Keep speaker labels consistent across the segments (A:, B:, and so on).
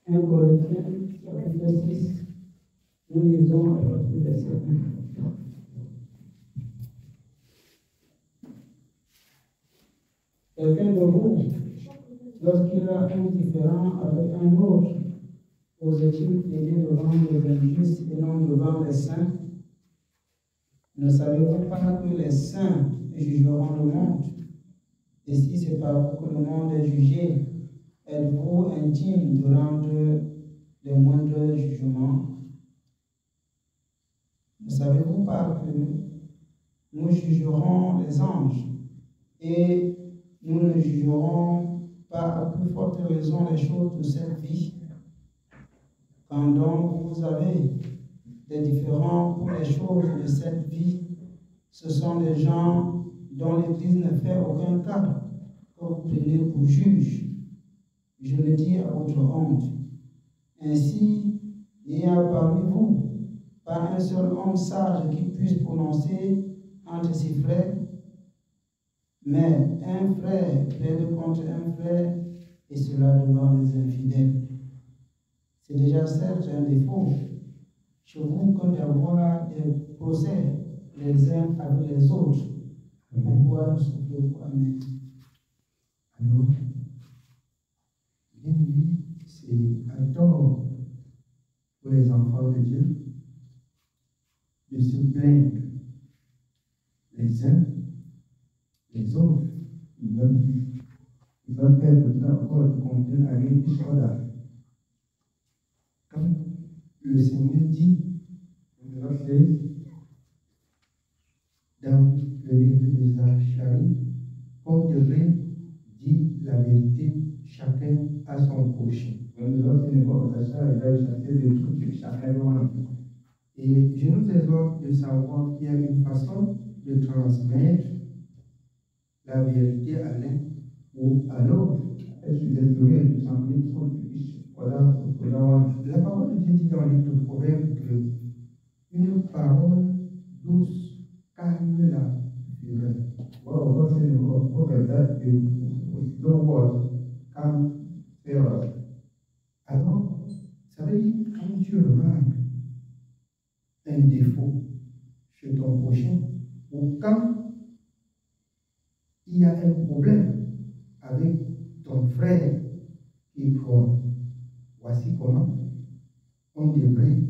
A: 1 Corinthiens, chapitre 6, nous lisons à partir du verset 1. Quelqu'un de vous, lorsqu'il a un différend avec un autre, osait-il plaider devant les injustes et non devant les saints? Ne savez-vous pas que les saints jugeront le monde? Et si c'est par vous que le monde est jugé, êtes-vous indigne de rendre les moindres jugements? Ne savez-vous pas que nous jugerons les anges et nous ne jugerons pas à plus forte raison les choses de cette vie? Quand donc vous avez des différends pour les choses de cette vie, ce sont des gens dont l'Église ne fait aucun cas que vous prenez pour juge. Je le dis à votre honte. Ainsi, il n'y a parmi vous pas un seul homme sage qui puisse prononcer entre ses frères, mais un frère plaide contre un frère, et cela devant les infidèles. C'est déjà certes un défaut chez vous que d'avoir des procès les uns avec les autres. Pourquoi nous souffrons? Amen.
B: Alors, bien lui, c'est un tort pour les enfants de Dieu de se plaindre les uns les autres. Ils veulent perdre le temps encore de comprendre avec des choses. Comme le Seigneur dit dans le livre de Zacharie, qu'on devrait dire la vérité chacun à son prochain. Et je nous exhorte de savoir qu'il y a une façon de transmettre la vérité à l'un ou à l'autre. La parole de Dieu dit dans le livre de Proverbes que une parole douce calme la fureur. Alors, ça veut dire quand tu remarques un défaut chez ton prochain, ou quand il y a un problème avec ton frère qui croit, voici comment on devrait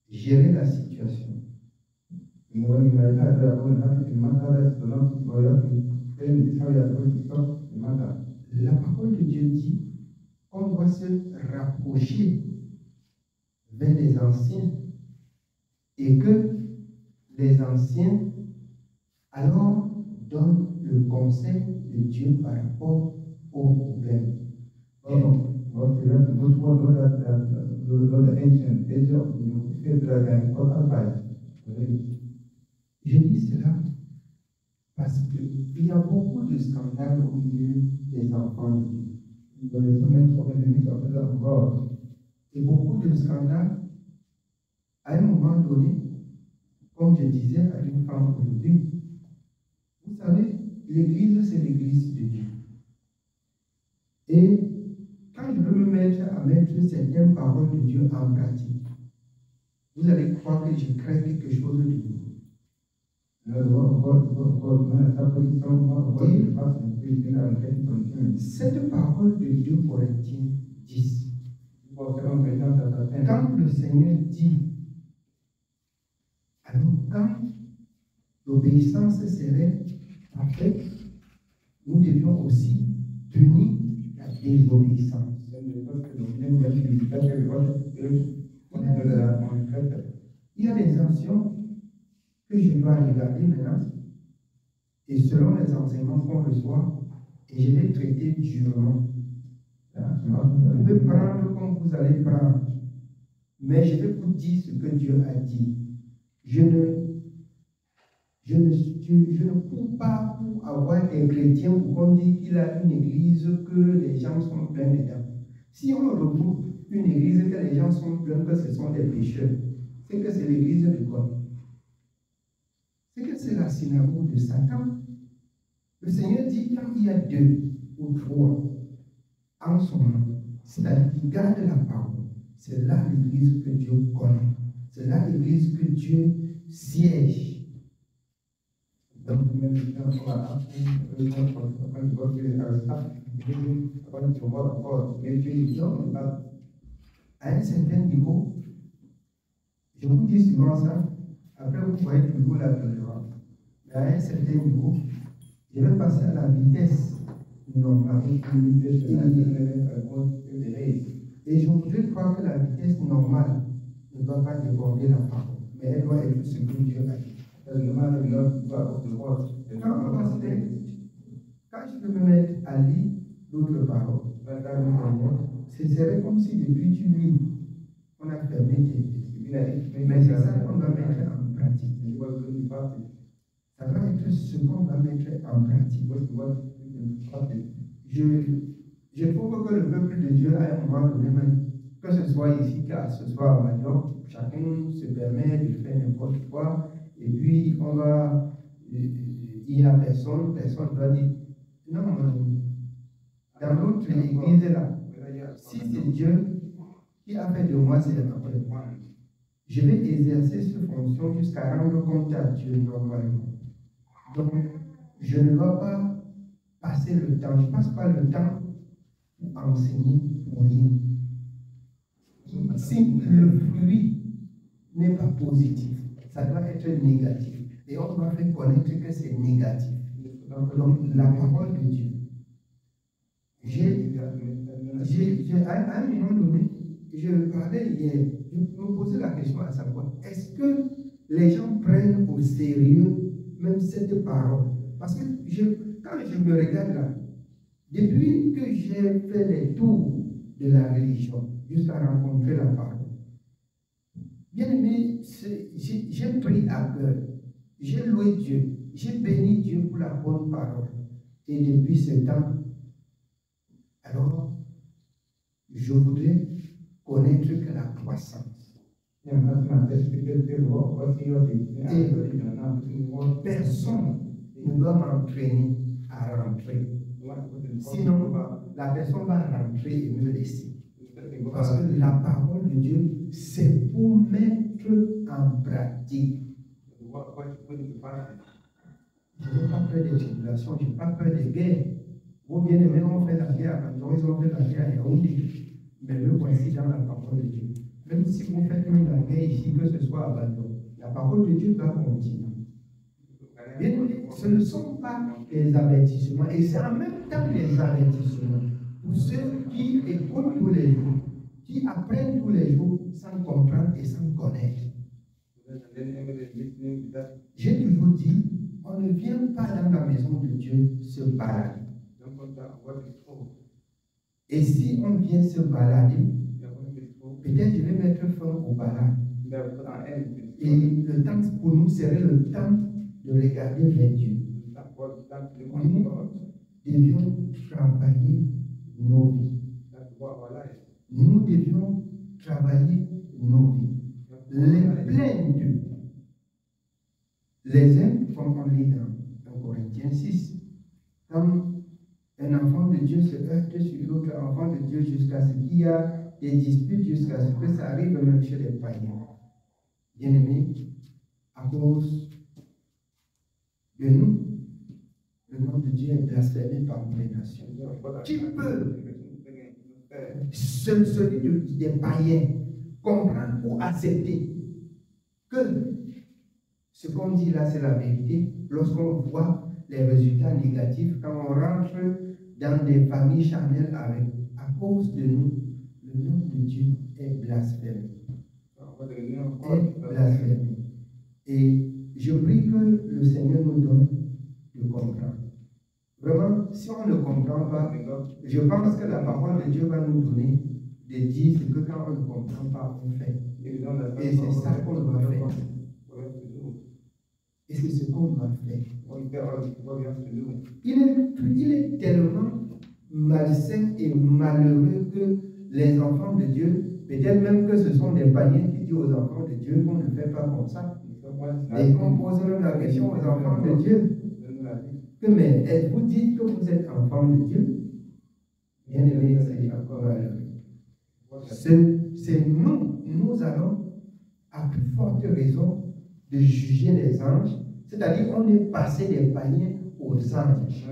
B: gérer la situation. La parole de Dieu dit qu'on doit se rapprocher vers les anciens et que les anciens alors donnent le conseil de Dieu par rapport au problème. Je dis cela parce qu'il y a beaucoup de scandales au milieu des enfants de Dieu. Et beaucoup de scandales, à un moment donné, comme je disais à une femme aujourd'hui, vous savez, l'Église, c'est l'Église de Dieu. Et quand je veux me mettre à mettre certaines paroles de Dieu en pratique, vous allez croire que je crée quelque chose de nouveau. Cette parole de 2 Corinthiens 10, quand le Seigneur dit, alors quand l'obéissance serait parfaite, nous devions aussi punir la désobéissance. Il y a des actions que je dois regarder maintenant, et selon les enseignements qu'on reçoit, et je vais traiter durement. Vous pouvez prendre comme vous allez prendre, mais je vais vous dire ce que Dieu a dit. Je ne cours pas pour avoir des chrétiens pour qu'on dise qu'il a une église que les gens sont pleins dedans. Si on regroupe une église que les gens sont pleins, que ce sont des pécheurs, c'est que c'est l'église de God. C'est que c'est la synagogue de Satan. Le Seigneur dit quand il y a 2 ou 3 en son nom, c'est-à-dire qui garde la parole. C'est là l'église que Dieu connaît. C'est là l'église que Dieu siège. Donc, à un certain niveau, je vous dis souvent ça, après vous voyez toujours la tolérance. Mais à un certain niveau, je vais passer à la vitesse normale. Et je voudrais croire que la vitesse normale ne doit pas déborder la parole, mais elle doit être ce que Dieu a dit. Quand je peux me mettre à lire d'autres paroles, ce serait comme si depuis tu lis, on a fermé tes yeux. Mais c'est ça qu'on doit mettre en pratique. Ça doit être ce qu'on doit mettre en pratique. Je trouve que le peuple de Dieu, à un moment donné, même, que ce soit ici, que ce soit à Major, chacun se permet de faire n'importe quoi, et puis on va, il n'y a personne doit dire, non, dans l'autre église là, si c'est Dieu qui a fait de moi, c'est après. Je vais exercer cette fonction jusqu'à rendre compte à Dieu normalement. Donc, je ne dois pas passer le temps, je ne passe pas le temps pour enseigner pour rien. Si le fruit n'est pas positif, ça doit être négatif. Et on doit faire connaître que c'est négatif. Donc, la parole de Dieu. À un moment donné, je parlais hier, je me posais la question à savoir, est-ce que les gens prennent au sérieux même cette parole? Parce que quand je me regarde là, depuis que j'ai fait les tours de la religion, jusqu'à rencontrer la parole, bien aimé, j'ai pris à cœur, j'ai loué Dieu, j'ai béni Dieu pour la bonne parole. Et depuis ce temps, alors, je voudrais connaître que la croissance. Et personne ne doit m'entraîner à rentrer. Sinon, la personne va rentrer et me laisser. Parce que la parole de Dieu, c'est pour mettre en pratique. Je n'ai pas peur des tribulations, je n'ai pas peur des guerres. Vos bien-aimés ont fait la guerre à Bandon, ils ont fait la guerre à Yaoundé. Mais le voici dans la parole de Dieu. Même si vous faites une guerre ici, que ce soit à Bandon, la parole de Dieu doit continuer. Bien, ce ne sont pas les avertissements, et c'est en même temps les avertissements pour ceux qui écoutent tous les jours, qui apprennent tous les jours sans comprendre et sans connaître. J'ai toujours dit, on ne vient pas dans la maison de Dieu se balader. Et si on vient se balader, peut-être je vais mettre fin au balade. Et le temps pour nous serait le temps de regarder vers Dieu. Nous devions travailler nos vies. Nous devions travailler nos vies. Les plaintes, les uns, comme on lit dans Corinthiens 6, quand un enfant de Dieu se heurte sur l'autre enfant de Dieu jusqu'à ce qu'il y a des disputes, jusqu'à ce que ça arrive même chez les païens. Bien-aimés, à cause de nous, le nom de Dieu est blasphémé parmi les nations. Qui peut, celui des païens, comprendre ou accepter que ce qu'on dit là, c'est la vérité, lorsqu'on voit les résultats négatifs, quand on rentre dans des familles charnelles avec, à cause de nous, le nom de Dieu est blasphémé. Est blasphémé. Et je prie que le Seigneur nous donne de comprendre. Vraiment, si on ne comprend pas, je pense que la parole de Dieu va nous donner de dire ce que quand on ne comprend pas, on fait. Et c'est ça qu'on doit faire. Et c'est ce qu'on doit faire. Il est tellement malsain et malheureux que les enfants de Dieu, peut-être même que ce sont des païens qui disent aux enfants de Dieu qu'on ne fait pas comme ça. Et qu'on pose même la question aux enfants de Dieu. Que, mais vous dites que vous êtes enfants de Dieu? Bien aimé, c'est encore malheureux. c'est nous allons, à plus forte raison, de juger les anges. C'est-à-dire, on est passé des païens aux anges.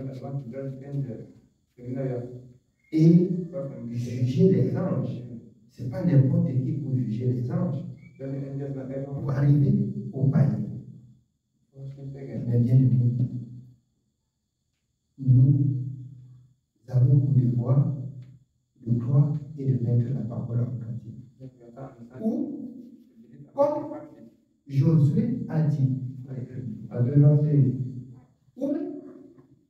B: Et juger les anges, ce n'est pas n'importe qui pour juger les anges. Pour arriver aux païens. Mais bien aimé, nous avons pour devoir de croire et de mettre la parole en pratique. Ou, comme Josué a dit, ou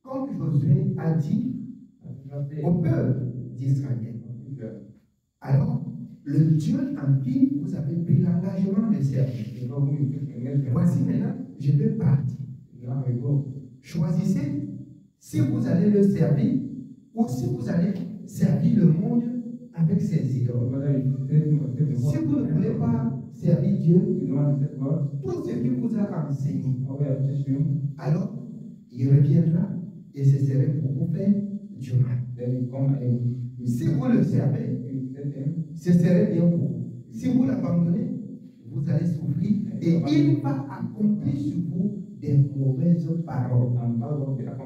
B: comme Josué a dit au peuple d'Israël. Alors, le Dieu en qui vous avez pris l'engagement de servir. Voici maintenant, je vais partir. Choisissez si vous allez le servir ou si vous allez servir le monde avec ses idoles. Si vous ne voulez pas servir Dieu, tout ce qu'il vous a enseigné, alors il reviendra et ce serait pour vous faire du mal. Si vous le servez, ce serait bien pour vous. Si vous l'abandonnez, vous allez souffrir et il va accomplir sur vous des mauvaises paroles.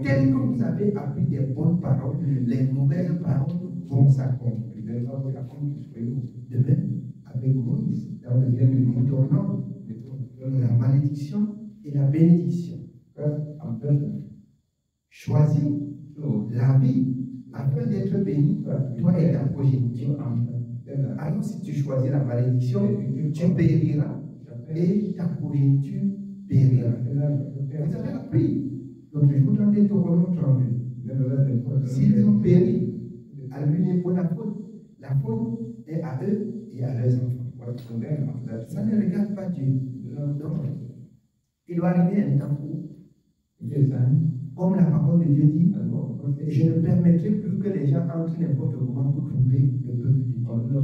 B: Tel que vous avez appris des bonnes paroles, les mauvaises paroles vont s'accomplir. De même, avec Moïse, dans le livre tournant, la malédiction et la bénédiction. Choisis la vie afin d'être béni, toi et ta progéniture. Alors, si tu choisis la malédiction, tu périras et ta progéniture périra. Vous avez appris l'autre jour dans Deutéronome 32. S'ils ont péri, à lui n'est pas la faute. La faute est à eux et à leurs enfants. Ça ne regarde pas Dieu. Donc, il doit arriver un temps où, comme la parole de Dieu dit, je ne permettrai plus que les gens entrent n'importe comment pour trouver le peuple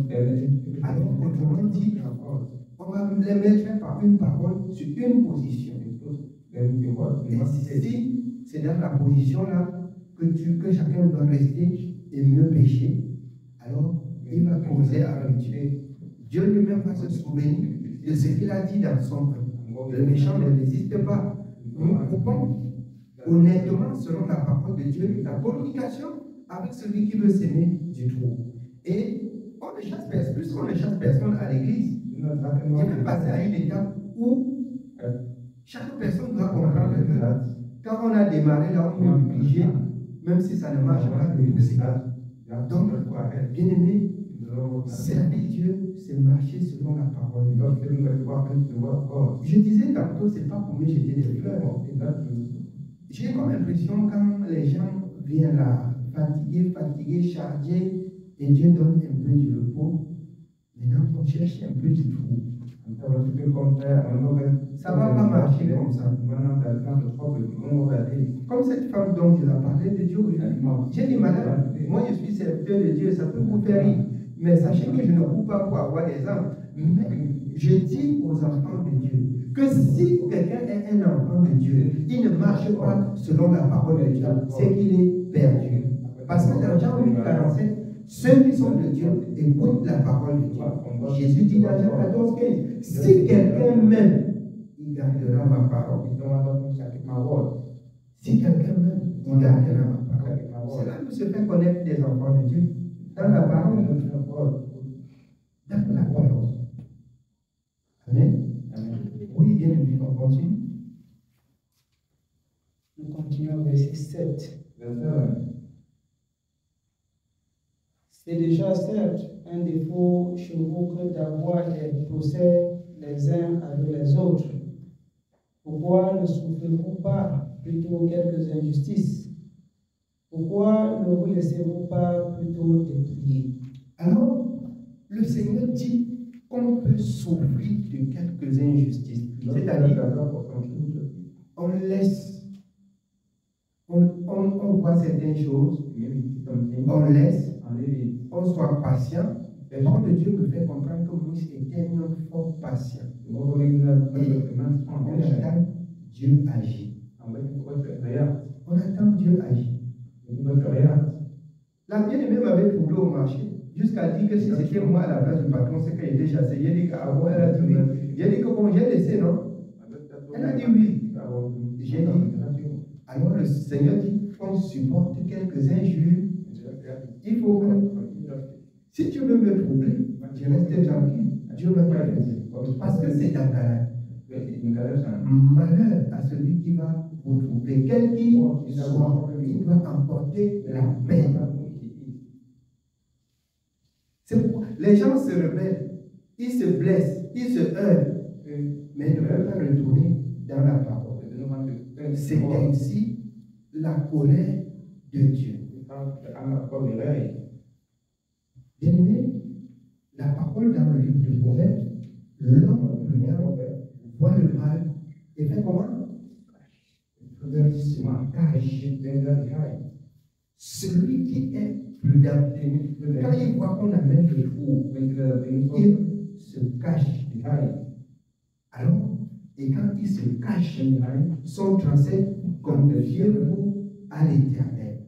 B: de Dieu. Alors, autrement dit, on va les mettre par une parole sur une position. Et si c'est dans la position là que chacun doit rester et mieux pécher, alors il va causer à Dieu. Dieu lui-même va se souvenir de ce qu'il a dit dans son peuple. Le méchant ne résiste pas. Nous coupons honnêtement, selon la parole de Dieu, la communication avec celui qui veut s'aimer du trou. Et on ne chasse personne, plus qu'on ne chasse personne à l'église, il va passer à une étape où chaque personne doit comprendre que quand on a démarré là, on est obligé, même si ça ne marche pas, de pousser. Donc, bien aimé, servir Dieu, c'est marcher selon la parole de Dieu. Je disais tantôt, ce n'est pas pour me jeter des fleurs. J'ai comme l'impression quand les gens viennent là, fatigués, chargés, et Dieu donne un peu du repos, maintenant on cherche un peu du trou. Ça ne va pas marcher comme ça. Comme cette femme dont je l'ai parlé de Dieu aujourd'hui. J'ai dit, madame, moi je suis serviteur de Dieu, ça peut vous faire rire. Mais sachez que je ne coupe pas pour avoir des âmes. Mais je dis aux enfants de Dieu que si quelqu'un est un enfant de Dieu, il ne marche pas selon la parole de Dieu, c'est qu'il est perdu. Parce que dans Jean 8:47, ceux qui sont de Dieu écoutent la parole de Dieu. Jésus dit dans Jean 14:15, si quelqu'un m'aime, il gardera ma parole. Si quelqu'un m'aime, il gardera ma parole. C'est là que se fait connaître des enfants de Dieu. Dans la parole. Dans la parole. Amen. Oui, bien aimé, on continue.
A: Nous continuons au verset 7. C'est déjà certes un défaut chez vous que d'avoir des procès les uns avec les autres. Pourquoi ne souffrez-vous pas plutôt quelques injustices? Pourquoi ne vous laissez-vous pas plutôt dépouiller?
B: Alors, le Seigneur dit qu'on peut souffrir de quelques injustices. C'est-à-dire, on laisse, on voit certaines choses, on laisse, on soit patient. Le nom de Dieu me fait comprendre que Moïse était un homme fort patient. Et on attend Dieu agir. On attend Dieu agir. La bien-aimée m'avait trouvé au marché. jusqu'à dire que si c'était moi à la place du patron, c'est qu'elle était chassée. Il a dit qu'avant, elle a dit oui. Il a dit que bon, j'ai laissé, non? Elle a dit oui. J'ai dit, alors le Seigneur dit qu'on supporte quelques injures. Il faut que, si tu veux me troubler, je reste tranquille. Dieu va pas le dire. Parce que c'est un caractère. Malheur à celui qui va vous troubler. Quel qu'il soit, il doit emporter la paix. Les gens se rebellent, ils se blessent, ils se heurtent, mais ne veulent pas retourner dans la parole. C'est ainsi la colère de Dieu. Bien-aimé, la parole dans le livre de Proverbes, l'homme regarde, voit le mal et fait comment? Il se cache. Celui qui est prudent, quand il voit qu'on amène le trou, il se cache. Alors, et quand il se cache, son tracé, confiez-vous à l'Éternel.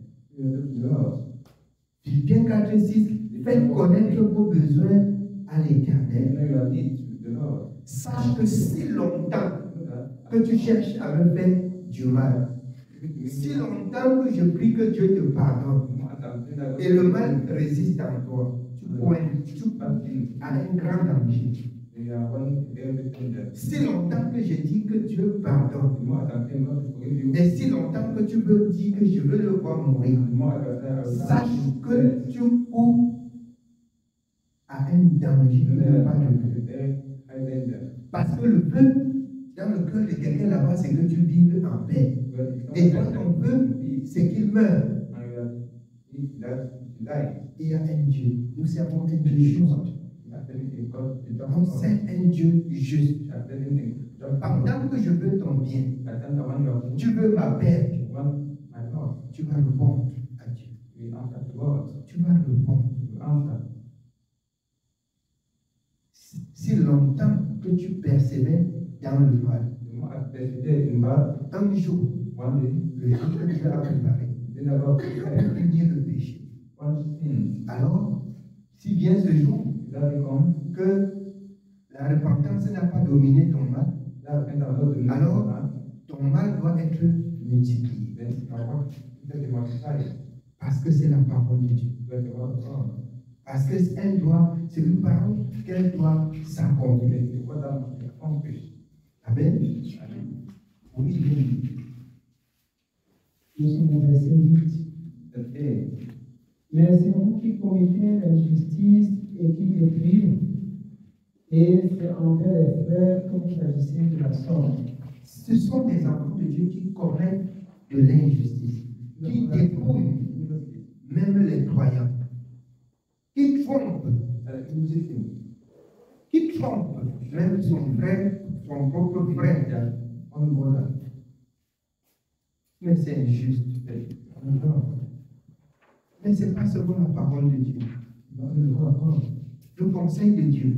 B: Philippiens 4 et 6, faites connaître vos besoins à l'Éternel. Sache que si longtemps que tu cherches à me faire du mal, si longtemps que je prie que Dieu te pardonne, et le mal résiste en toi, tu pointes à un grand danger. Si longtemps que je dis que Dieu pardonne, et si longtemps que tu veux dire que je veux le voir mourir, sache que tu cours à un danger de ne pas le faire. Parce que le vœu dans le cœur de quelqu'un là-bas, c'est que tu vives en paix. Et toi, ton vœu, c'est qu'il meure. Il y a un Dieu. Nous servons un Dieu juste. On sert un Dieu juste. Pendant que je veux ton bien, tu veux ma paix, tu vas répondre à Dieu. Tu vas répondre. Si longtemps que tu persévères dans le mal, un jour, le jour que Dieu a préparé, pour punir le péché. Alors, si vient ce jour, que la repentance n'a pas dominé ton mal, alors ton mal doit être multiplié. Parce que c'est la parole de Dieu. Parce que c'est une parole qu'elle doit s'accomplir. Amen. Oui.
A: Nous sommes au verset 8. Mais c'est vous qui commettez l'injustice et qui déprimez, et c'est envers les frères que vous agissez de la sorte.
B: Ce sont des enfants de Dieu qui commettent de l'injustice, qui dépouillent même les croyants, qui trompent même son frère, son propre frère. Mais c'est injuste. Mais ce n'est pas seulement la parole de Dieu. Le conseil de Dieu,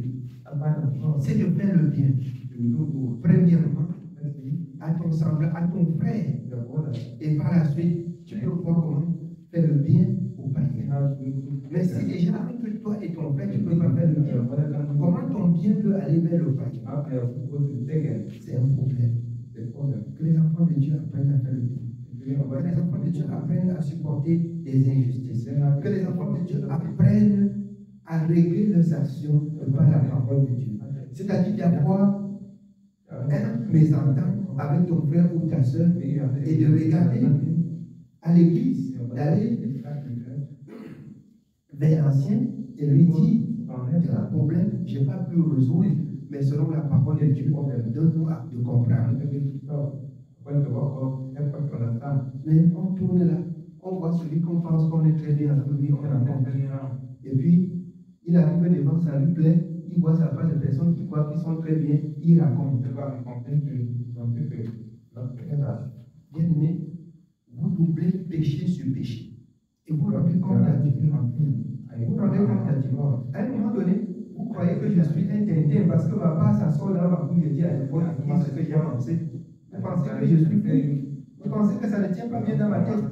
B: c'est de faire le bien. Premièrement, à ton semblable, à ton frère. Et par la suite, tu peux voir comment faire le bien au païen. Mais si déjà entre toi et ton frère, tu ne peux pas faire le bien, comment ton bien peut aller vers le païen? C'est un problème. Que les enfants de Dieu apprennent à faire le bien. Que les enfants de Dieu apprennent à supporter des injustices. Que les enfants de Dieu apprennent à régler leurs actions par la parole de Dieu. C'est-à-dire d'avoir un mésentente avec ton frère ou ta soeur et de regarder à l'église, d'aller vers l'ancien et lui dire, il y a un problème, je n'ai pas pu le résoudre, mais selon la parole de Dieu, donne-nous de comprendre. Mais on tourne là, on voit celui qu'on pense qu'on est très bien avec lui, on rencontre. Et puis, il arrive devant, ça lui plaît, il voit sa face de personnes qui croient qu'ils sont très bien, il raconte. Bien aimé, vous doublez péché sur péché. Et vous rendez compte à Dieu. Vous rendez compte à Dieu. À un moment donné, vous croyez que je suis un Tintin parce que ma part s'assoit dans ma bouche, je dis à l'époque, ce que j'ai avancé. Vous pensez que je suis fou? Vous pensez que ça ne tient pas bien dans ma tête?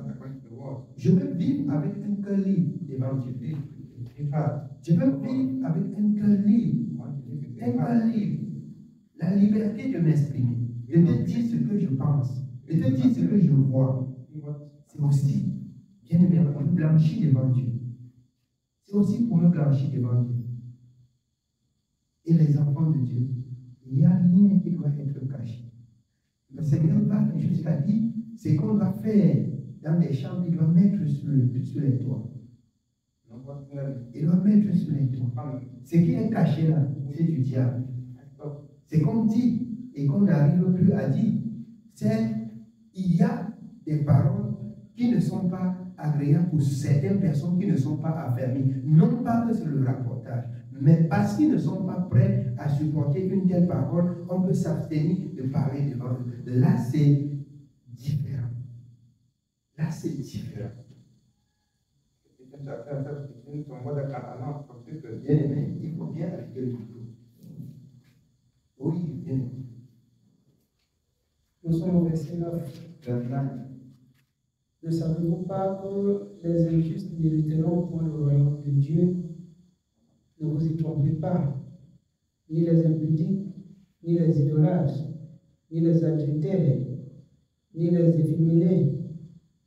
B: Je veux vivre avec un cœur libre devant Dieu. Je veux vivre avec un cœur libre. Un cœur libre. La liberté de m'exprimer. De te dire ce que je pense. De te dire ce que je vois. C'est aussi, bien aimé, pour me blanchir devant Dieu. C'est aussi pour me blanchir devant Dieu. Et les enfants de Dieu, il n'y a rien qui doit être caché. Le Seigneur va jusqu'à dire, c'est qu'on va faire dans les chambres, il doit mettre sur les toits. Il doit mettre sur les toits. Ce qui est caché là, c'est du diable. C'est qu'on dit et qu'on n'arrive plus à dire. Il y a des paroles qui ne sont pas agréables pour certaines personnes qui ne sont pas affermies. Non pas que c'est le rapportage, mais parce qu'ils ne sont pas prêts à supporter une telle parole, on peut s'abstenir de parler devant eux. Là, c'est différent. Là, c'est différent. Bien aimé, il faut bien appliquer le couteau. Oui, bien aimé.
A: Nous sommes au verset 9. Ne savez-vous pas que les injustes n'hériteront point le royaume de Dieu? Ne vous y trompez pas. Ni les impudiques, ni les idolâtres, ni les adultères, ni les efféminés,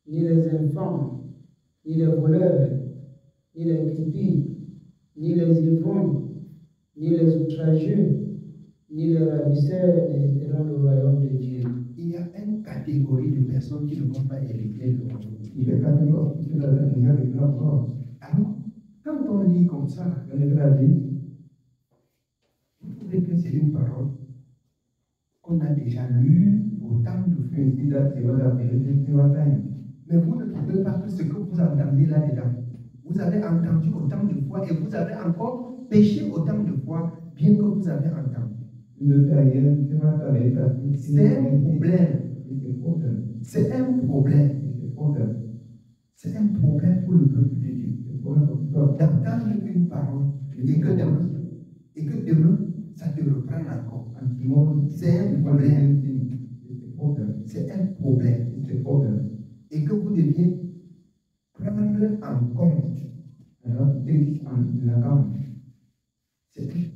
A: ni les infâmes, ni les voleurs, ni les guipiers, ni les ivrognes, ni les outrageux, ni les ravisseurs n'hériteront le royaume de Dieu.
B: Il y a une catégorie de personnes qui ne vont pas hériter le royaume. Alors, quand on lit comme ça, vous trouvez que c'est une parole qu'on a déjà lue autant de fois. Mais vous ne trouvez pas que ce que vous entendez là-dedans, vous avez entendu autant de fois et vous avez encore péché autant de fois, bien que vous avez entendu. C'est un problème. C'est un problème. C'est un problème pour le peuple de Dieu. D'entendre une parole et que demain, ça te reprend encore. C'est un problème. C'est un problème. Et que vous deviez prendre en compte. C'est un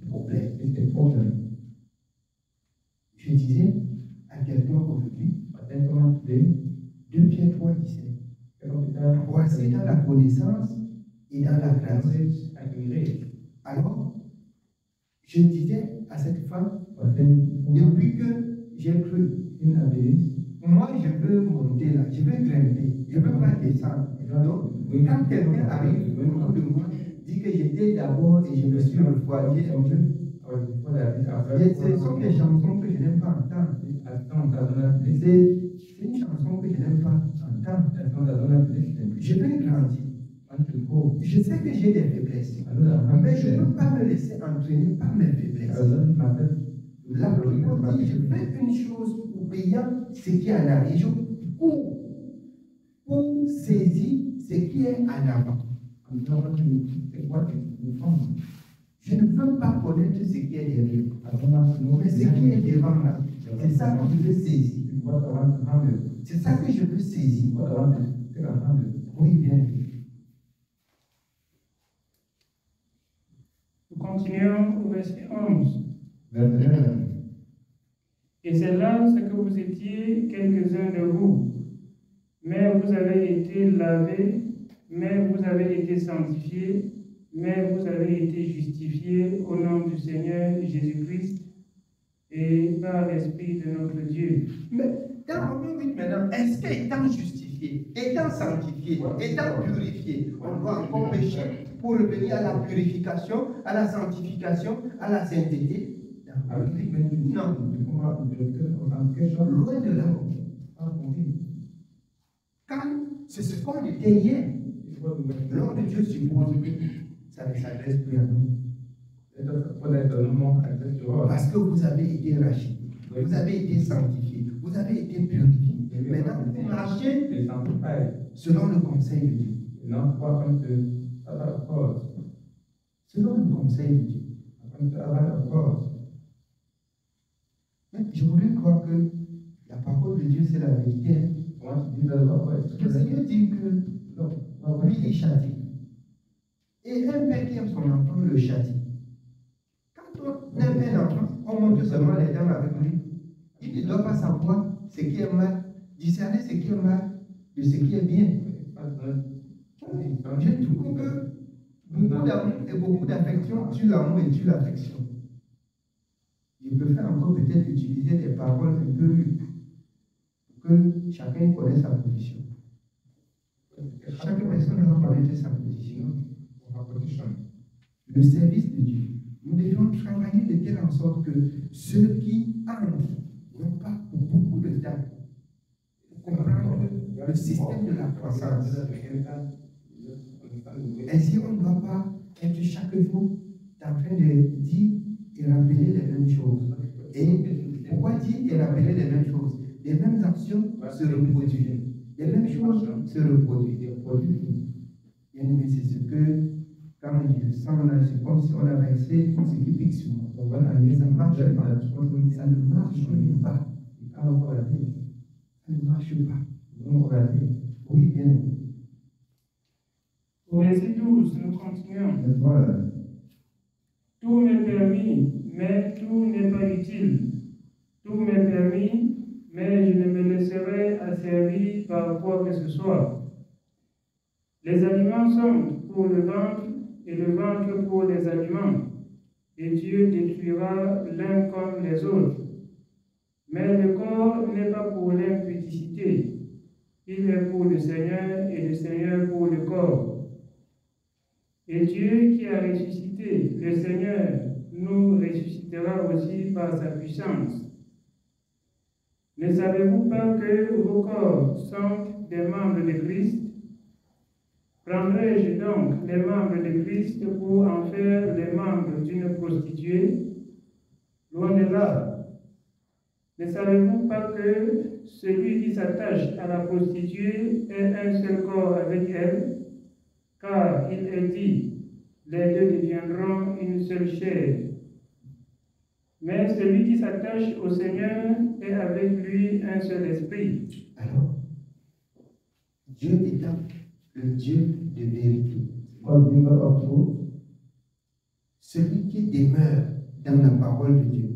B: problème. Je disais à quelqu'un aujourd'hui, 2 Pierre 3, 17. Voici dans la connaissance et dans la grâce. Alors, je disais à cette femme, depuis que j'ai cru, moi je veux monter là, je veux grimper, je ne veux pas descendre. Donc, quand quelqu'un arrive autour de moi, dit que j'étais d'abord et je me suis refroidi un peu. Ce sont des chansons que je n'aime pas entendre. C'est une chanson que je n'aime pas entendre. Je vais grandir. Je sais que j'ai des faiblesses, mais je ne peux pas me laisser entraîner par mes faiblesses. La Bible dit, je fais une chose oubliant ce qui est en arrière, pour saisir ce qui est en avant. Je ne veux pas connaître ce qui est derrière, mais ce qui est devant là, c'est ça que je veux saisir. C'est ça que je veux saisir. Oui, bien.
C: Nous continuons au verset 11. Et c'est là ce que vous étiez, quelques-uns de vous. Mais vous avez été lavés, mais vous avez été sanctifiés, mais vous avez été justifiés au nom du Seigneur Jésus-Christ et par l'Esprit de notre Dieu.
B: Mais dans Romains 8 maintenant, est-ce qu'étant justifié, étant sanctifié, étant purifié, on doit encore pécher pour revenir à la purification, à la sanctification, à la sainteté? Non. Loin de là. Quand c'est ce qu'on était hier, l'homme de Dieu suppose que ça ne s'adresse plus à nous. Parce que vous avez été rachetés, vous avez été sanctifiés, vous avez été purifiés. Maintenant, vous marchez selon le conseil de Dieu. Selon le conseil de Dieu. Mais je voudrais croire que la parole de Dieu, c'est la vérité. Le Seigneur dit que lui, il châtie. Et un père qui aime son enfant le châtie. Quand on aime un enfant, on montre seulement les dents avec lui. Il ne doit pas savoir ce qui est mal, discerner ce qui est mal de ce qui est bien. Je trouve que beaucoup d'amour et beaucoup d'affection tuent l'amour et tuent l'affection. Je préfère encore peut-être utiliser des paroles un peu rudes pour que chacun connaisse sa position. Chaque personne doit connaître sa position. Le service de Dieu. Nous devons travailler de telle en sorte que ceux qui entrent n'ont pas pour beaucoup de temps pour comprendre le système de la croissance. Ainsi, on ne doit pas être chaque jour en train de dire et rappeler les mêmes choses. Et pourquoi dire et rappeler les mêmes choses? Les mêmes actions se reproduisent. Les mêmes choses se reproduisent. Bien aimé, c'est ce que, quand je sens là, c'est comme si on a versé tout ce qui pique sur moi. Ça ne marche pas. Ça ne marche pas. Ça ne marche pas. Oui, bien aimé.
C: Au verset 12, nous continuons. Tout m'est permis, mais tout n'est pas utile. Tout m'est permis, mais je ne me laisserai asservir par quoi que ce soit. Les aliments sont pour le ventre et le ventre pour les aliments, et Dieu détruira l'un comme les autres. Mais le corps n'est pas pour l'impudicité, il est pour le Seigneur et le Seigneur pour le corps. Et Dieu qui a ressuscité le Seigneur nous ressuscitera aussi par sa puissance. Ne savez-vous pas que vos corps sont des membres de Christ? Prendrai-je donc les membres de Christ pour en faire les membres d'une prostituée? Loin de là. Ne savez-vous pas que celui qui s'attache à la prostituée est un seul corps avec elle? Car il est dit, les deux deviendront une seule chair. Mais celui qui s'attache au Seigneur est avec lui un seul esprit.
B: Alors, Dieu étant le Dieu de vérité, celui qui demeure dans la parole de Dieu,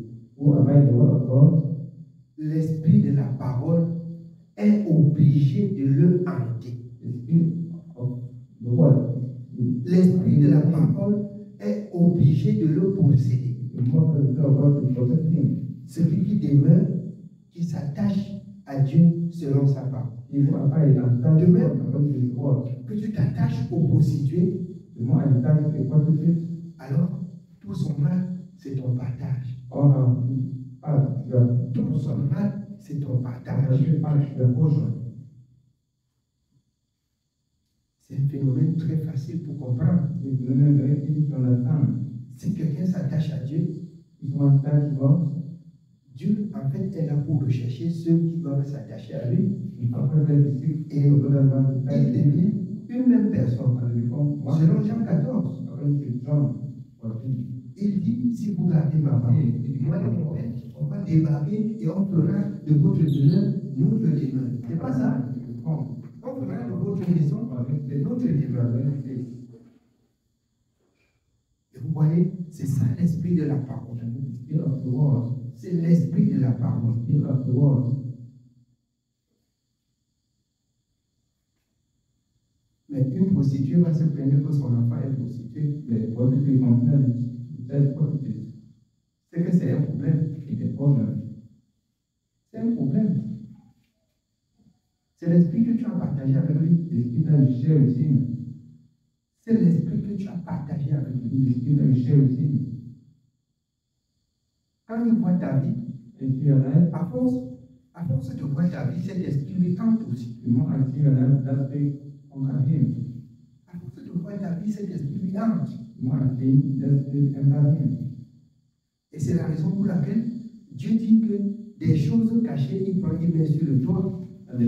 B: l'esprit de la parole est obligé de le hanter. L'esprit de la parole est obligé de le posséder. Celui qui demeure, qui s'attache à Dieu selon sa parole. De même que tu t'attaches aux prostituées, alors tout son mal, c'est ton partage. Tout son mal, c'est ton partage. C'est un phénomène très facile pour comprendre. Si quelqu'un s'attache à Dieu, Dieu, en fait, est là pour rechercher ceux qui doivent s'attacher à lui. Et il devient une même personne. Selon Jean 14, il dit, si vous gardez ma parole, moi et mon Père, on va débarquer et on fera de votre demeure notre demeure. C'est pas ça? On fera de votre maison notre demeure. Et vous voyez, c'est ça l'esprit de la parole. C'est l'esprit de la parole. Mais une prostituée va se plaindre que son enfant est prostitué. C'est que c'est un problème. C'est un problème. C'est l'esprit que tu as partagé avec lui. C'est l'esprit que tu as partagé avec lui. Quand il voit ta vie, à force de voir ta vie, cet esprit lui tente aussi. À force de voir ta vie, cet esprit lui hante. Et c'est la raison pour laquelle Dieu dit que des choses cachées, il met sur le toit. Tu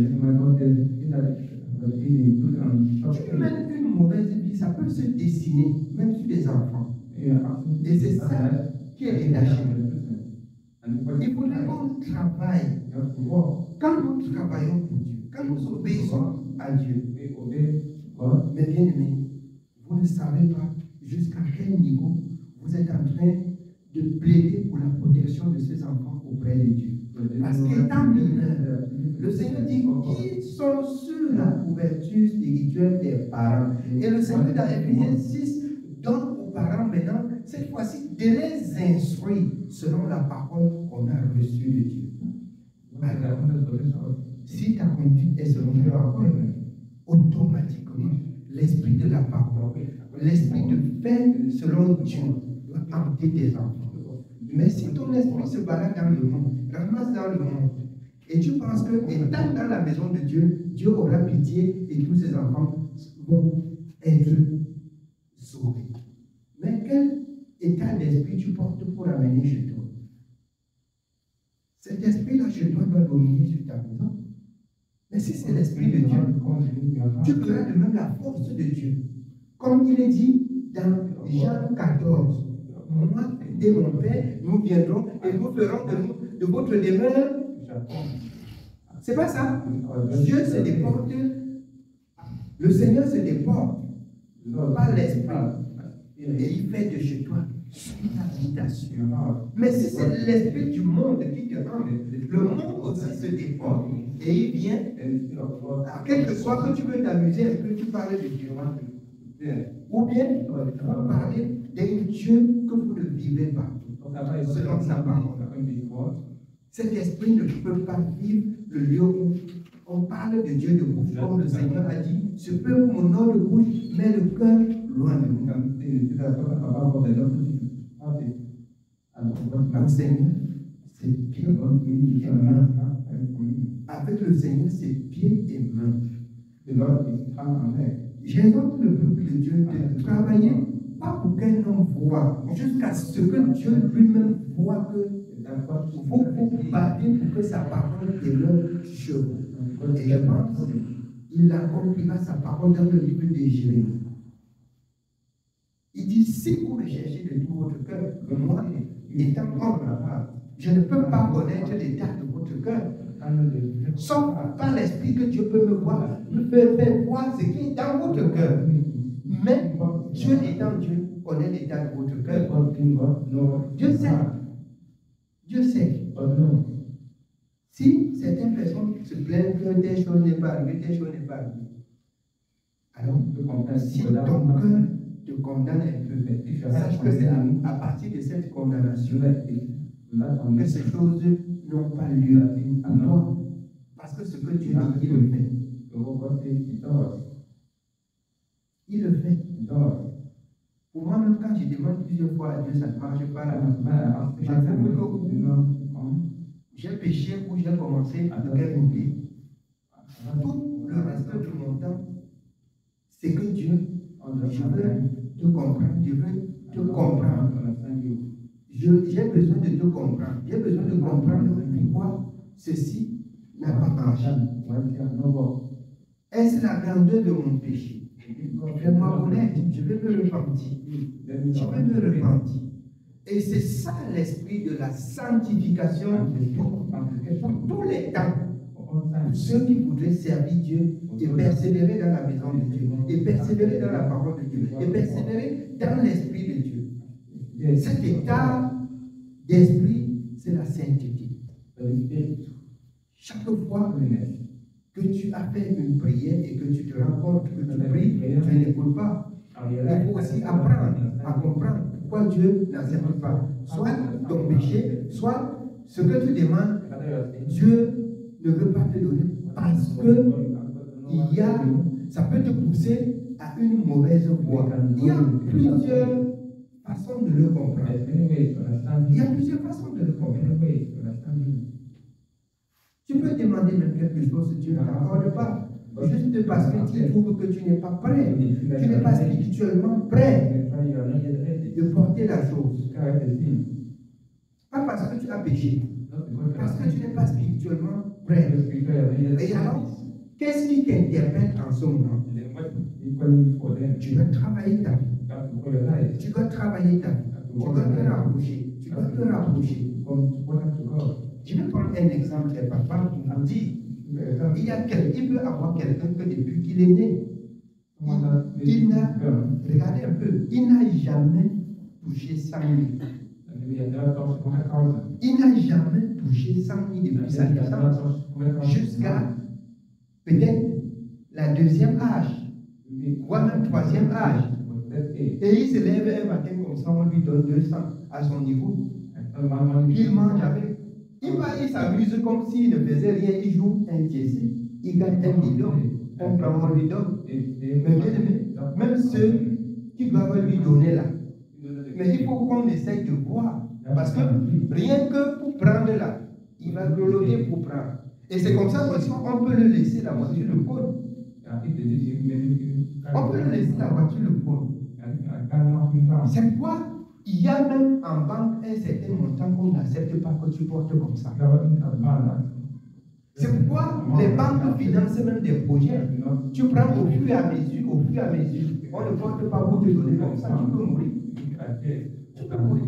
B: mènes une mauvaise vie, ça peut se dessiner, même sur des enfants. Et c'est ça qui est détaché. Il faudrait qu'on travaille. Quand nous travaillons pour Dieu, quand nous obéissons à Dieu, mais bien aimé, vous ne ne savez pas jusqu'à quel niveau vous êtes en train de plaider pour la protection de ces enfants auprès de Dieu. Parce qu'étant mineur, le Seigneur dit qu'ils sont sur la couverture spirituelle des parents. Et le Seigneur dans Éphésiens 6 donne aux parents maintenant, cette fois-ci, de les instruire selon la parole qu'on a reçue de Dieu. Alors, si ta conduite est selon la parole, automatiquement, l'esprit de la parole, l'esprit de faire selon Dieu doit hanter tes enfants. Mais si ton esprit se balade dans le monde, ramasse dans le monde, et tu penses que, étant dans la maison de Dieu, Dieu aura pitié et tous ses enfants vont être sauvés. Mais quel état d'esprit tu portes pour amener chez toi? Cet esprit-là chez toi doit dominer sur ta maison. Mais si c'est l'esprit de Dieu, tu verras de même la force de Dieu. Comme il est dit dans Jean 14, moi et mon Père, nous viendrons et nous ferons de votre demeure. C'est pas ça. Dieu se déporte, le Seigneur se déporte par l'esprit. Et il fait de chez toi une habitation. Mais si c'est l'esprit du monde qui te rend, le monde aussi se déporte. Et il vient, quelque soit que tu veux t'amuser un peu, tu parles de Dieu. Ou bien, vous parlez d'un Dieu que vous ne vivez pas, selon sa parole. Cet esprit ne peut pas vivre le lieu où on parle de Dieu de bouche, comme le Seigneur a dit, ce peuple mon nom de bouche, mais le cœur loin de nous. Le Seigneur, c'est pied et main. Avec le Seigneur, c'est pied et main. J'invente le peuple de Dieu de travailler, pas pour qu'un homme voit, jusqu'à ce que Dieu lui-même voit que vous vous battez pour que sa parole demeure chez vous. Et je pense qu'il accomplira sa parole dans le livre de Jérémie. Il dit, si vous me cherchez de tout votre cœur, moi, étant homme, je ne peux pas connaître l'état de votre cœur. Sauf par l'esprit que Dieu peut me voir, me faire voir ce qui est dans votre cœur. Mais Dieu étant Dieu, connaît l'état de votre cœur. Dieu sait. Dieu sait. Si certaines personnes se plaignent que telle chose n'est pas arrivée, telle chose n'est pas arrivée, alors si ton cœur te condamne un peu, sache que c'est à partir de cette condamnation que ces choses n'ont pas lieu à toi. Parce que ce que Dieu dit, il le fait. Il le fait. Pour moi-même, quand je demande plusieurs fois à Dieu, ça ne marche pas là. J'ai péché ou j'ai commencé à quel côté. Tout le reste de mon temps, c'est que Dieu, je veux te comprendre, je veux te comprendre. J'ai besoin de te comprendre. J'ai besoin de comprendre pourquoi ceci n'a pas marché. Est-ce la grandeur de mon péché? Fais-moi connaître, je vais me repentir. Je vais me repentir. Et c'est ça l'esprit de la sanctification pour tous les temps. Pour ceux qui voudraient servir Dieu et persévérer dans la maison de Dieu, et persévérer dans la parole de Dieu, et persévérer dans l'esprit de Dieu. Cet état d'esprit, c'est la sainteté. Chaque fois que tu as fait une prière et que tu te rends compte que tu pries, tu n'écoutes pas. Il faut aussi apprendre à comprendre pourquoi Dieu n'accepte pas. Soit ton péché, soit ce que tu demandes, Dieu ne veut pas te donner parce que ça peut te pousser à une mauvaise voie. Il y a plusieurs façons de le comprendre. Il y a plusieurs façons de le comprendre. Tu peux demander même quelque chose, Dieu ne t'accorde pas. Juste parce que tu trouves que tu n'es pas prêt. Tu n'es pas spirituellement prêt de porter la chose. Pas parce que tu as péché. Parce que tu n'es pas spirituellement prêt. Et alors, qu'est-ce qui t'interpelle en ce moment? Tu dois travailler ta vie. Tu dois travailler ta vie. Tu dois te rapprocher. Tu dois te rapprocher. Je vais prendre un exemple de papa pour vous dire. Il peut avoir quelqu'un que depuis qu'il est né, Il n'a, regardez un peu, il n'a jamais touché 100 000. Il n'a jamais touché 100 000 depuis sa naissance jusqu'à peut-être la deuxième âge, voire même troisième âge. Et il se lève un matin comme ça, on lui donne 200 à son niveau. Il mange avec. Il s'amuse comme s'il ne faisait rien, il joue un tiers. Il gagne 1 million. On prend, on lui donne. Mais bien aimé, même ceux qui doivent lui donner là. Mais il faut qu'on essaye de voir. Parce que rien que pour prendre là, il va grelotter pour prendre. Et c'est comme ça qu'on peut le laisser la voiture le cône. On peut le laisser la voiture le cône. C'est pourquoi il y a même en banque un certain montant qu'on n'accepte pas que tu portes comme ça. C'est pourquoi les banques financent même des projets. Tu prends au fur et à mesure, on ne porte pas pour te donner comme ça, tu peux mourir. Tu peux mourir.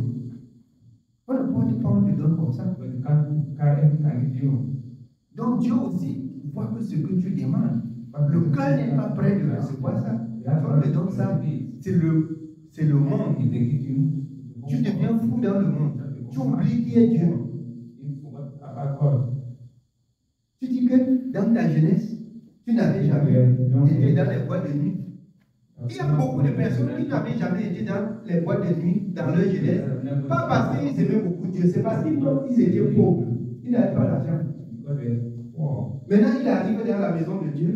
B: On ne porte pas, on te donne comme ça. Donc Dieu aussi voit que ce que tu demandes, le cœur n'est pas prêt de recevoir ça. On te donne ça, c'est le monde. Tu deviens fou dans le monde. Tu oublies qui est Dieu. Tu dis que dans ta jeunesse, tu n'avais jamais été dans les boîtes de nuit. Il y a beaucoup de personnes qui n'avaient jamais été dans les boîtes de nuit dans leur jeunesse. Pas parce qu'ils aimaient beaucoup Dieu, c'est parce qu'ils étaient pauvres. Ils n'avaient pas d'argent. Maintenant, il arrive dans la maison de Dieu.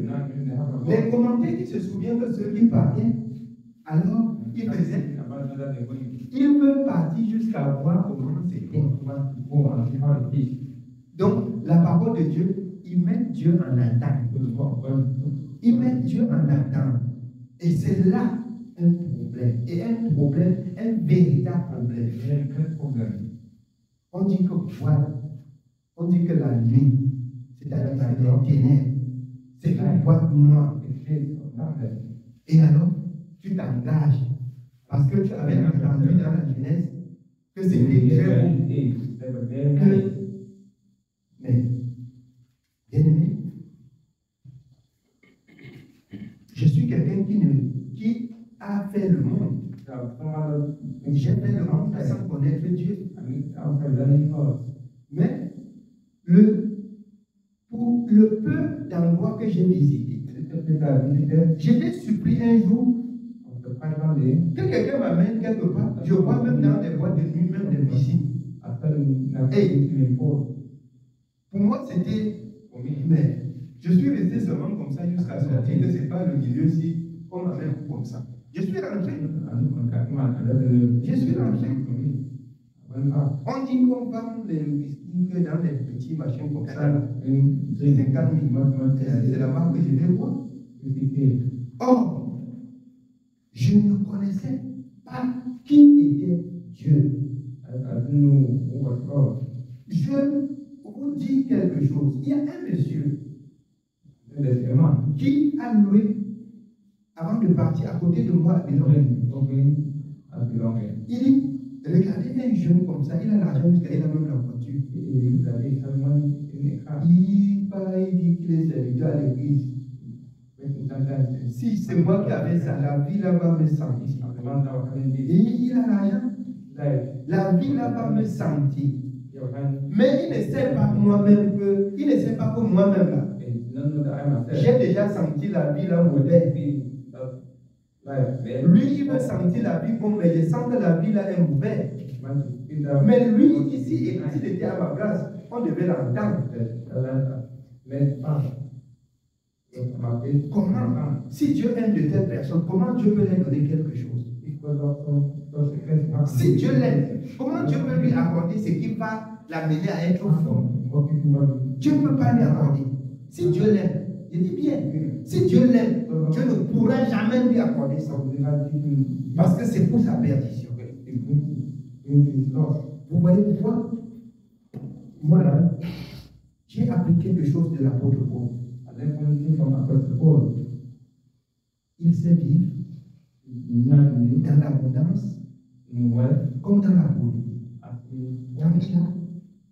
B: Les commentaires qui se souviennent de ceux qui partaient, alors ils faisaient. Ils peuvent partir jusqu'à voir comment c'était. Donc, la parole de Dieu, ils mettent Dieu en attente. Ils mettent Dieu en attente. Et c'est là un problème. Et un problème, un véritable problème. On dit que voilà, on dit que la nuit, c'est-à-dire les ténèbres, c'est une boîte noire. Et alors, tu t'engages. Parce que tu avais entendu dans la jeunesse que c'était très beau. Mais, bien aimé, je suis quelqu'un qui a fait le monde. J'ai fait le monde sans connaître Dieu. Mais, pour le peu d'endroits que j'ai visités, j'étais surpris un jour que quelqu'un m'amène quelque part. Je vois même dans des boîtes de nuit, même des piscines. Et pour moi, c'était. Mais je suis resté seulement comme ça jusqu'à sortir, que ce n'est pas le milieu si on m'amène comme ça. Je suis rentré. On dit qu'on vend les whisky dans les petits machins comme ça. 50 000. C'est la marque que je vais voir. Or, je ne connaissais pas qui était Dieu. Je vous dis quelque chose. Il y a un monsieur qui a loué avant de partir à côté de moi à Bilongue. Il dit, regardez un jeune comme ça, il a l'argent jusqu'à il a même la voiture. Il dit qu'il est serviteur à l'église. Si c'est moi qui avais ça, la vie là va me sentir. Et il a l'argent. La vie là va me sentir. Mais il ne sait pas moi-même que, il ne sait pas que moi-même là, j'ai déjà senti la vie là mauvaise. Lui, il veut sentir la vie bonne, mais je sens que la vie là est mauvaise. Mais lui, ici, et s'il était à ma place, on devait l'entendre. Comment, si Dieu aime de telles personnes, comment Dieu peut leur donner quelque chose? Si Dieu l'aime, comment Dieu peut lui accorder ce qui va l'amener à être fort? Dieu ne peut pas lui accorder. Si Dieu l'aime, je dis bien, si Dieu l'aime, Dieu ne pourra jamais lui accorder ça. Parce que c'est pour sa perdition. Vous voyez pourquoi? Moi là, j'ai appris quelque chose de l'apôtre Paul. Il sait vivre dans l'abondance comme dans la pauvreté. Dans il a,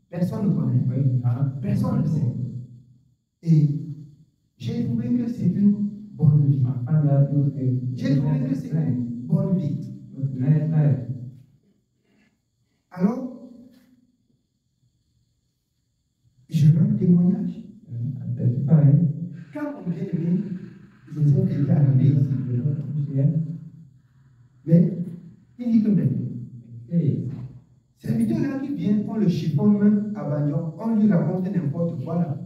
B: personne ne connaît, personne ne sait. Et j'ai trouvé que c'est une bonne vie.
D: I found that it was a
B: J'ai trouvé que c'est une bonne vie.
D: nice life.
B: Alors, je rends témoignage.
D: I testify.
B: Quand mon bien-aimé Joseph était arrivé ici, mais il dit que mais,
D: Hey,
B: serviteur-là qui vient, on le chiffonne même à Bagnon, on lui raconte n'importe quoi là.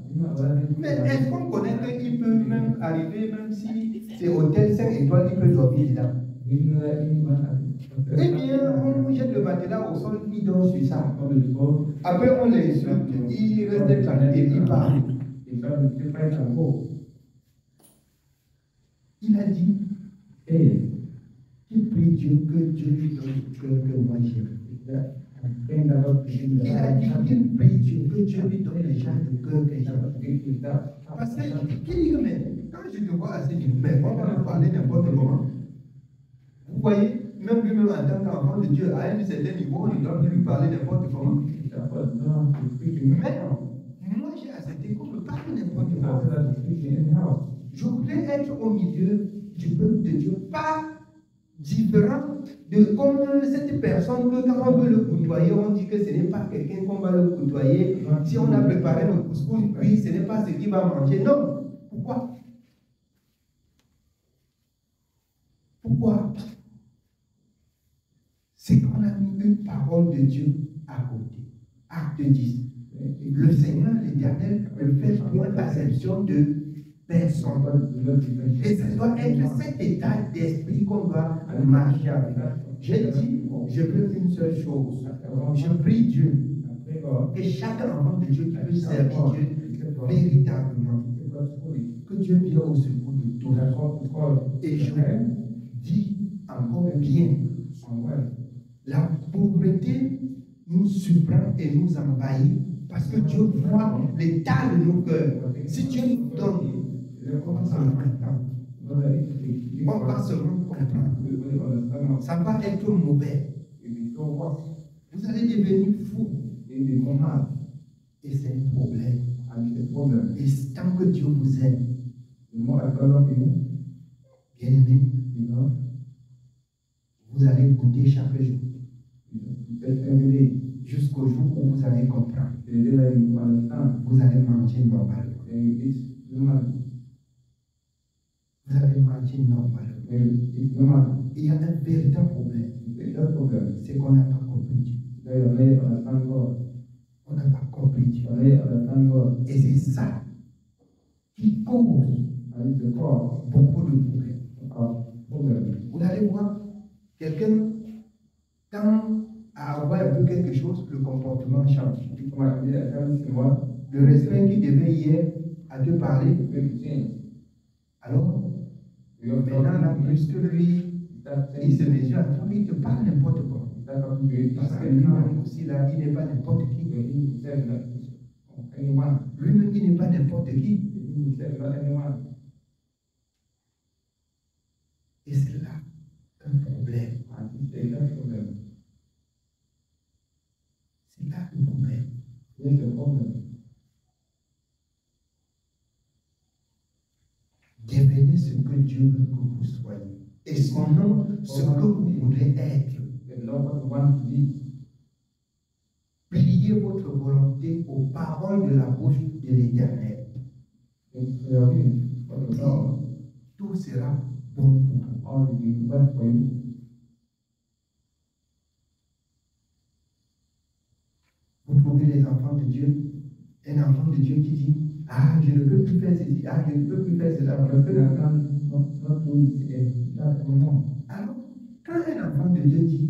B: Mais est-ce qu'on connaît qu'il peut même arriver, même si c'est hôtel 5 étoiles, il peut dormir là? Eh bien, on jette le matelas au sol, il dort sur ça. Après, on l'insulte, il reste tranquille, il parle. Il a dit, qu'il prie Dieu, que Dieu lui donne le cœur que moi j'ai. Il a dit qu'il prie Dieu, que Dieu lui donne le genre de cœur que j'ai. Parce qu'il dit que, mais quand je te vois assez vite, mais on va me parler n'importe comment. Vous voyez, même lui-même en tant qu'enfant de Dieu, à un certain niveau, on ne doit plus lui parler n'importe comment. Mais moi j'ai accepté qu'on me parle n'importe comment. Je voulais être au milieu du peuple de Dieu, pas différent de comme cette personne que quand on veut le côtoyer, on dit que ce n'est pas quelqu'un qu'on va le côtoyer. Si on a préparé le couscous, puis ce n'est pas ce qu'il va manger. Non. Pourquoi? Pourquoi? C'est qu'on a mis une parole de Dieu à côté. Acte 10. Le Seigneur, l'Éternel, ne fait point d'acception de personne. Et ça doit être cet état d'esprit qu'on doit marcher avec. J'ai dit, je veux une seule chose. Je prie Dieu. Et chaque enfant de Dieu qui peut servir Dieu véritablement. Que Dieu vienne au secours de tous. Et je dis encore bien, la pauvreté nous surprend et nous envahit parce que Dieu voit l'état de nos cœurs. Si Dieu nous donne, on va se rendre comprendre. Ça va être mauvais. Vous allez devenir fou. Et c'est un problème. Et tant que Dieu vous aime, bien aimé, vous allez goûter chaque jour. Jusqu'au jour où vous allez comprendre. Vous allez manger normalement. Vous allez manger normalement. Il y a un véritable problème. C'est qu'on n'a pas compris Dieu. On n'a pas compris Dieu. Et c'est ça qui cause beaucoup de problèmes. Vous allez voir, quelqu'un, quand à avoir un peu quelque chose, le comportement change. Le respect qui devait hier à te parler, alors, maintenant, là, plus que lui, il se mesure à toi, il te parle n'importe quoi. Parce que lui-même aussi, là, il n'est pas n'importe qui. Lui-même, il n'est pas n'importe qui. Et c'est là un problème. C'est là le problème. Devenez ce que Dieu veut que vous soyez. Et son nom, ce que vous voulez être. Pliez votre volonté aux paroles de la bouche de l'Éternel. Tout sera bon pour vous. Vous trouvez les enfants de Dieu, un enfant de Dieu qui dit, ah, je ne peux plus faire ceci, ah, je ne peux plus faire cela. Alors, quand un enfant de Dieu dit,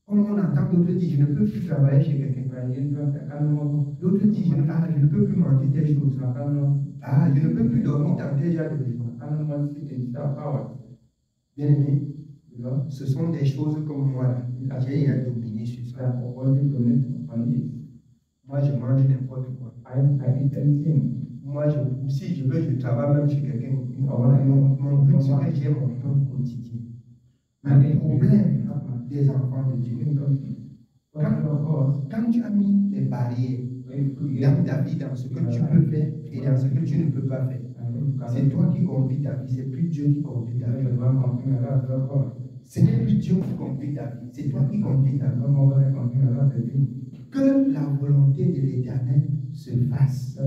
B: comme on entend d'autres dire, je ne peux plus travailler chez quelqu'un. D'autres disent, ah, je ne peux plus manger telle chose. Ah, je ne peux plus dormir dans tel genre de maison. Bien aimé, ce sont des choses comme moi là. J'ai dominé sur ça. Moi, je mange n'importe quoi. Moi, si je veux, je travaille même chez quelqu'un. Mon but, c'est que j'ai mon pain quotidien. Mais le problème des enfants de Dieu, quand tu as mis des barrières, dans ta vie, dans ce que tu peux faire et dans ce que tu ne peux pas faire. C'est toi qui conduis ta vie, c'est plus Dieu qui conduit ta vie. Ce n'est plus Dieu qui conduit ta vie, c'est toi qui conduis ta vie. Que la volonté de l'Éternel se fasse.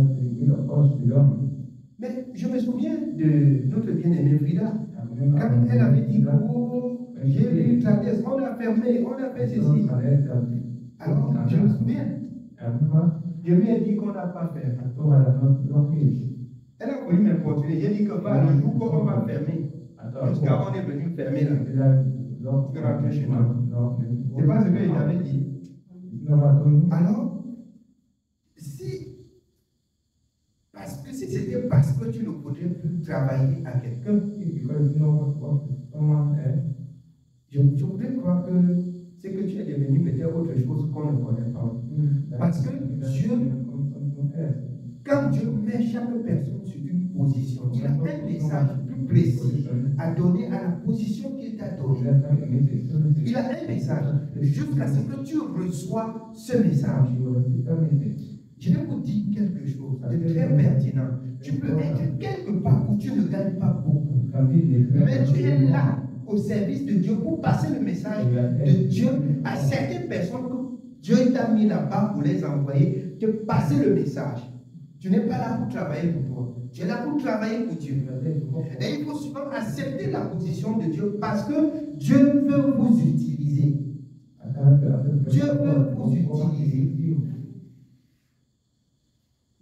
B: Mais je me souviens de notre bien-aimée Frida, quand elle avait dit, oh, j'ai vu traverser, on a fermé, on a fait ceci. Alors, je me souviens, je lui ai dit qu'on n'a pas fait. Elle a voulu m'importuner. J'ai dit que le jour où on va fermer, jusqu'à on est venu fermer là, je vais rentrer chez nous. C'est pas ce que j'avais dit. Alors, si c'était parce que tu ne voudrais plus travailler à quelqu'un, je voudrais croire que c'est que tu es devenu peut-être autre chose qu'on ne connaît pas. Parce que Dieu, quand Dieu met chaque personne sur une position, il a un message plus précis à donner à la position qu'il t'a donnée. Il a un message jusqu'à ce que tu reçois ce message. Je vais vous dire quelque chose de très pertinent. Tu peux être quelque part où tu ne gagnes pas beaucoup, mais tu es là au service de Dieu pour passer le message de Dieu à certaines personnes que Dieu t'a mis là-bas pour les envoyer, te passer le message. Tu n'es pas là pour travailler pour toi. Tu es là pour travailler pour Dieu. Et il faut souvent accepter la position de Dieu parce que Dieu veut vous utiliser. Dieu veut vous utiliser.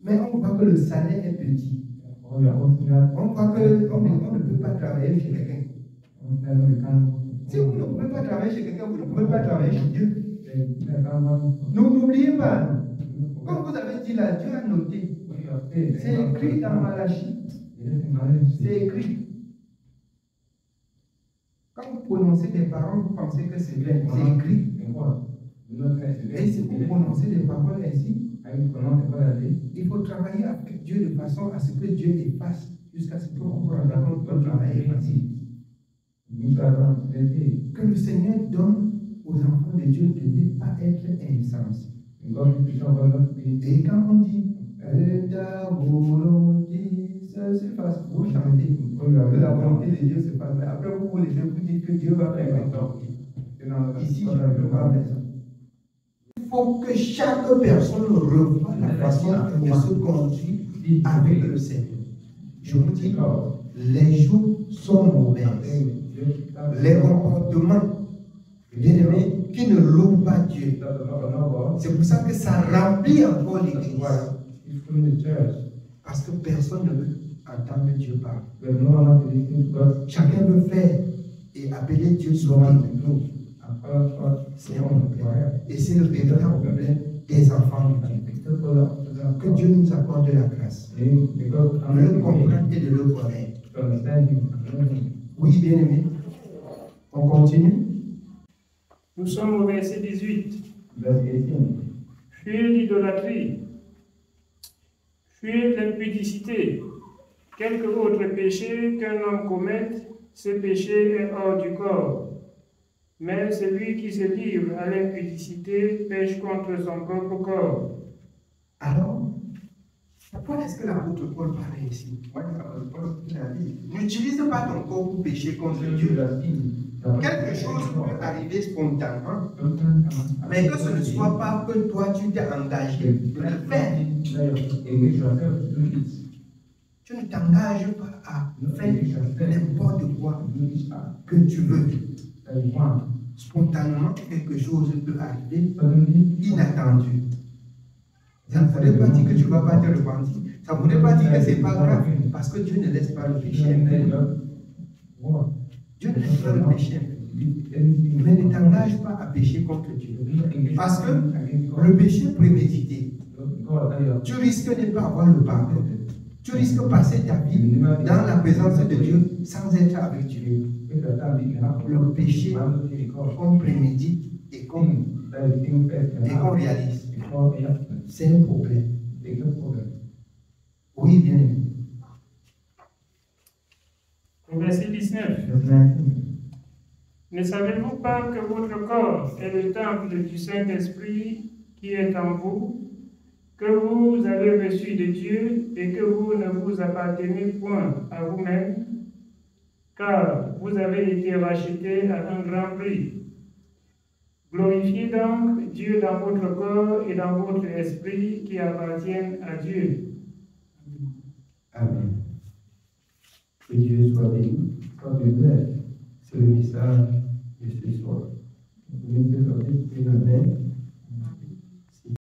B: Mais on voit que le salaire est petit. On voit qu'on ne peut pas travailler chez quelqu'un. Si vous ne pouvez pas travailler chez quelqu'un, vous ne pouvez pas travailler chez Dieu. N'oubliez pas. Comme vous avez dit là, Dieu a noté. C'est écrit dans Malachie. C'est écrit. Quand vous prononcez des paroles, vous pensez que c'est vrai. C'est écrit. Et si vous prononcez des paroles ainsi, il faut travailler avec Dieu de façon à ce que Dieu efface jusqu'à ce que vous vous rendez compte que le travail est facile. Que le Seigneur donne aux enfants de Dieu de ne pas être insensés. Et quand on dit ta volonté, ça se passe, vous chantez que la volonté de Dieu se passe. Mais après vous laissez vous dire que Dieu va faire ça. Ici, je ne peux pas faire ça. Il faut que chaque personne revoie la façon de se conduire avec le Seigneur. Je vous dis, les jours sont mauvais. Les comportements, bien aimés, qui ne louent pas Dieu. C'est pour ça que ça remplit encore l'église. Parce que personne ne veut entendre Dieu parler. Chacun veut faire et appeler Dieu son nom. C'est un problème. Et c'est le véritable problème des enfants de Dieu. Que Dieu nous accorde la grâce de le comprendre et de le connaître. Oui, bien aimé. On continue.
C: Nous sommes au verset 18. Fuyez l'idolâtrie. Fuyez l'impudicité. Quelque autre péché qu'un homme commette, ce péché est hors du corps. Mais celui qui se livre à l'impudicité pêche contre son propre corps.
B: Alors, pourquoi est-ce que l'apôtre Paul parlait ici? N'utilise pas ton corps pour pécher contre Dieu. Quelque chose peut arriver spontanément, mais que ce ne soit pas que toi tu t'es engagé de le faire. Tu ne t'engages pas à faire n'importe quoi que tu veux. Spontanément, quelque chose peut arriver inattendu. Ça ne voudrait pas dire que tu ne vas pas te repentir. Ça ne voudrait pas dire que ce n'est pas grave. Parce que Dieu ne laisse pas le péché impuni. Dieu ne laisse pas le péché impuni. Mais ne t'engage pas à pécher contre Dieu. Parce que le péché prémédité, tu risques de ne pas avoir le pardon. Tu risques de passer ta vie dans la présence de Dieu sans être avec Dieu. Le péché qu'on prémédite et qu'on réalise, c'est un problème. Oui, bien aimé.
C: Au verset 19. Ne savez-vous pas que votre corps est le temple du Saint-Esprit qui est en vous, que vous avez reçu de Dieu et que vous ne vous appartenez point à vous-même, car vous avez été rachetés à un grand prix. Glorifiez donc Dieu dans votre corps et dans votre esprit qui appartiennent à Dieu.
E: Amen. Que Dieu soit béni.
D: God be blessed.
E: C'est le message